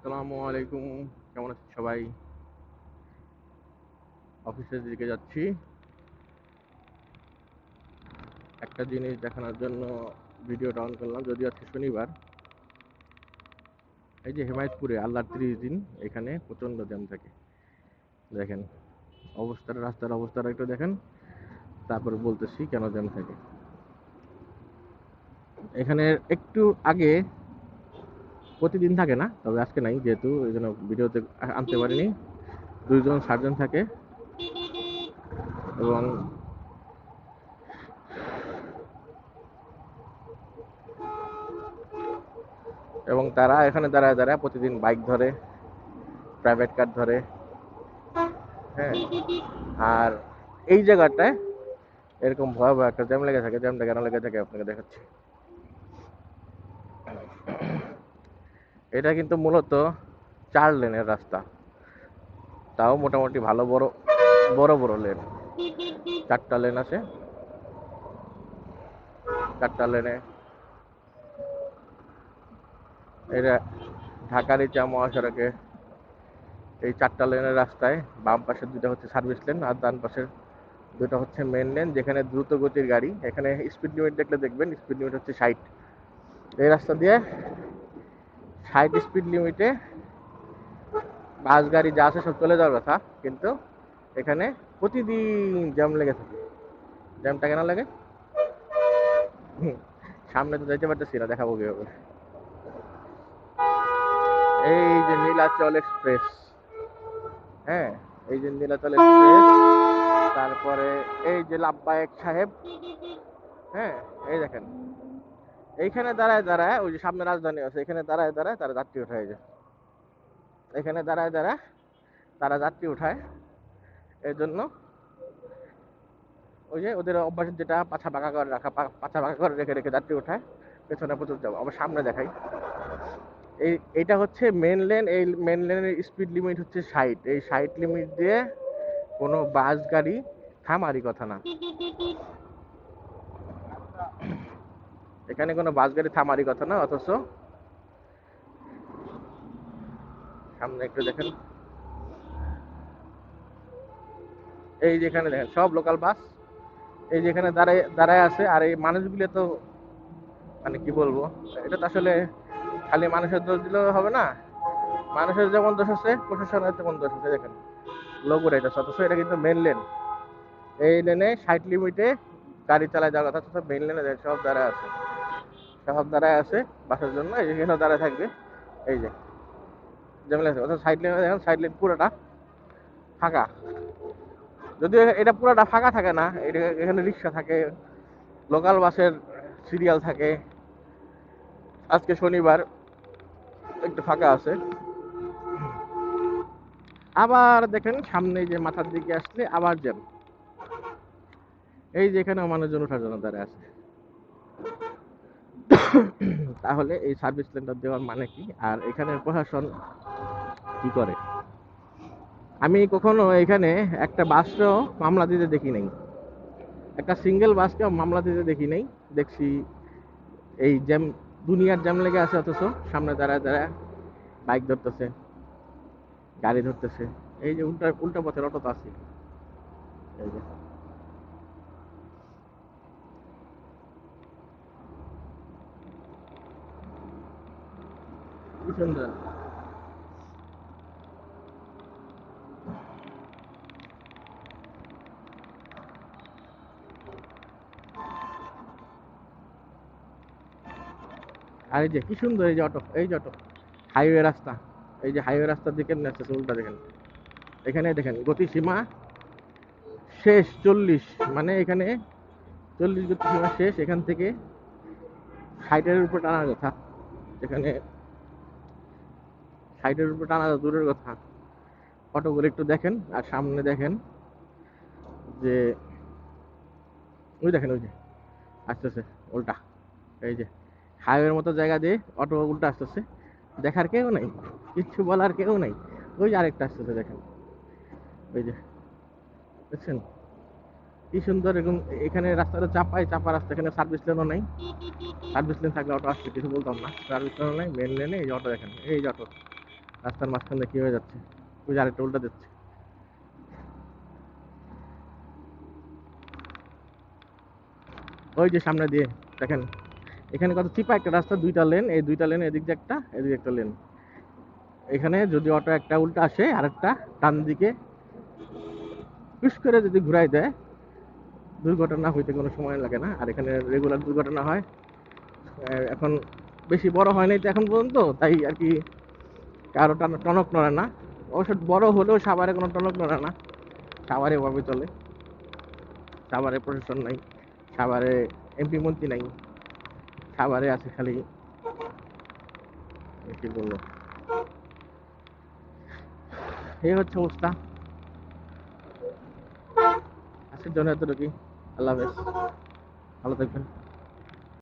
আসসালামু আলাইকুম। কেমন আছেন সবাই? অফিসের দিকে যাচ্ছি। একটা জিনিস দেখানোর জন্য ভিডিওটা অন করলাম, যদিও আজকে শনিবার। এই যে হেমায়তপুরে আল্লাহর 30 দিন, এখানে প্রচণ্ড জ্যাম থাকে। দেখেন রাস্তার অবস্থাটা একটু দেখেন, তারপর বলতেছি কেন জ্যাম থাকে। এখানে একটু আগে প্রতিদিন থাকে না, তবে আজকে নাই, যেহেতু এই জন্য ভিডিওতে আনতে পারিনি। 2জন সার্জন থাকে এবং তারা এখানে দাঁড়ায় দাঁড়ায় প্রতিদিন বাইক ধরে, প্রাইভেট কার ধরে। হ্যাঁ, আর এই জায়গাটায় এরকম ভয়াবহ একটা জ্যাম লেগে থাকে। জ্যামটা কেন লেগে থাকে আপনাকে দেখাচ্ছি। এটা কিন্তু মূলত 4 লেনের রাস্তা, তাও মোটামুটি ভালো বড় বড় বড় লেন। 4টা লেন আছে। 4টা লেনে এটা ঢাকার ইচা মহাসড়কে এই 4টা লেনের রাস্তায় বাম পাশে 2টা হচ্ছে সার্ভিস লেন, আর ডান পাশের 2টা হচ্ছে মেন লেন, যেখানে দ্রুত গতির গাড়ি। এখানে স্পিড লিমিট দেখলে দেখবেন স্পিড লিমিট হচ্ছে 60। এই রাস্তা দিয়ে 60 স্পিড লিমিটে বাস গাড়ি যা আছে সব চলে যাওয়ার কথা, কিন্তু এখানে প্রতিদিন জ্যাম লেগে থাকে। জ্যামটা কেন লাগে? সামনে তো যাইতে পারতেছি না, দেখাবো কিভাবে। এই যে নীলাচল এক্সপ্রেস, হ্যাঁ, এই যে নীলাচল এক্সপ্রেস, তারপরে এই যে লাব্বায়েক সাহেব, হ্যাঁ, এই দেখেন এইখানে দাঁড়ায় দাঁড়ায়, ওই যে সামনে রাজধানী আছে, এখানে দাঁড়ায় দাঁড়ায় তারা যাত্রী উঠায়। যায় এখানে দাঁড়ায় দাঁড়ায় তারা যাত্রী উঠায়। এই জন্য ওই যে ওদের অভ্যাস, যেটা পাছা পাকা করে রাখা, পাছা পাকা করে রেখে রেখে যাত্রী উঠায়। পেছনে প্রচুর যাবো, আবার সামনে দেখাই। এইটা হচ্ছে মেন লেন। এই মেন লেনের স্পিড লিমিট হচ্ছে 60। এই 60 লিমিট দিয়ে কোনো বাস গাড়ি থামারই কথা না। এখানে কোনো বাস গাড়ি থামারই কথা না, অথচ সামনে একটু দেখেন, এই যেখানে দেখেন সব লোকাল বাস এই যেখানে দাঁড়ায় দাঁড়ায় আছে। আর এই মানুষগুলো তো মানে কি বলবো, এটা তো আসলে খালি মানুষের দোষ দিলেও হবে না। মানুষের যেমন দোষ আছে, প্রশাসনের তেমন দোষ আছে। দেখেন লোক উঠাইতেছে, অথচ এটা কিন্তু মেন লেন। এই লেনে 60 লিমিটে গাড়ি চালায় যাওয়ার কথা, অথচ মেন লেনে সব দাঁড়ায় আছে। সব দাঁড়ায় আছে বাসের জন্য, এখানেও দাঁড়ায় থাকবে। এই যে যেমন আছে, অথচ সাইড লেনে দেখেন, সাইড লেন পুরোটা ফাঁকা। যদিও এটা পুরোটা ফাঁকা থাকে না, এখানে রিক্সা থাকে, লোকাল বাসের সিরিয়াল থাকে। আজকে শনিবার, একটু ফাঁকা আছে। আবার দেখেন সামনে যে মাথার দিকে আসলে আবার জ্যাম। এই যে এখানেও মানুষজন ওঠার জন্য দাঁড়ায় আছে। তাহলে এই সার্ভিস লেনটা দেওয়ার মানে কি, আর এখানে প্রশাসন কি করে? আমি কখনো এখানে একটা বাসও মামলা দিতে দেখি নাই, একটা সিঙ্গেল বাসকেও মামলা দিতে দেখি নাই। দেখছি এই জ্যাম, দুনিয়ার জ্যাম লেগে আছে, অথচ সামনে দাঁড়ায় দাঁড়ায় বাইক ধরতেছে, গাড়ি ধরতেছে। এই যে উল্টা উল্টা পথের অটো তো আছে। এই যে কি সুন্দর। আর এই যে কি সুন্দর, এই যে অটো, এই যে অটো, হাইওয়ে রাস্তা। এই যে হাইওয়ে রাস্তার দিকে আসতেছে উল্টা, দেখেন এখানে দেখেন গতিসীমা শেষ 40, মানে এখানে 40 গতিসীমা শেষ। এখান থেকে 60-এর উপর টানার কথা, এখানে 60-এর উপর টানা দূরের কথা। অটোগুলো একটু দেখেন, আর সামনে দেখেন যে ওই দেখেন, ওই যে আসতেছে উল্টা। এই যে হাইওয়ের মতো জায়গা দিয়ে অটো উল্টা আসতেছে, দেখার কেউ নাই, কিচ্ছু বলার কেউ নাই। ওই যে আরেকটা আসতেছে, দেখেন ওই যে, দেখছেন কি সুন্দর। এরকম এখানে রাস্তাটা চাপাই চাপা রাস্তা, এখানে সার্ভিস লেনও নাই। সার্ভিস লেন থাকলে অটো আসছে, কিছু বলতাম না। সার্ভিস লেনও নাই, মেন লেনে এই যে অটো দেখেন, এই যে অটো, রাস্তার মাঝখানে কি হয়ে যাচ্ছে, ওই যে আরেকটা উল্টা দিচ্ছে। ওই যে সামনে দিয়ে দেখেন, এখানে কত চিপা একটা রাস্তা, দুইটা লেন, এই দুইটা লেন, এদিক দিয়ে একটা, এদিকে একটা লেন। এখানে যদি অটো একটা উল্টা আসে, আরেকটা ডান দিকে পুশ করে যদি ঘুরাই দেয়, দুর্ঘটনা হইতে কোনো সময় লাগে না। আর এখানে রেগুলার দুর্ঘটনা হয়। এখন বেশি বড় হয় নাই তো এখন পর্যন্ত, তাই আর কি কারো টনক নড়ে না। অবশ্য বড় হলেও সাভারে কোনো টনক নড়ে না, সাভারে এভাবে চলে। সাভারে প্রশাসন নাই, সাভারে এমপি মন্ত্রী নাই, সাভারে আছে খালি কি বলবো, এই হচ্ছে অবস্থা। আজকের জন্য এতটুকুই। আল্লাহ হাফেজ, ভালো থাকবেন।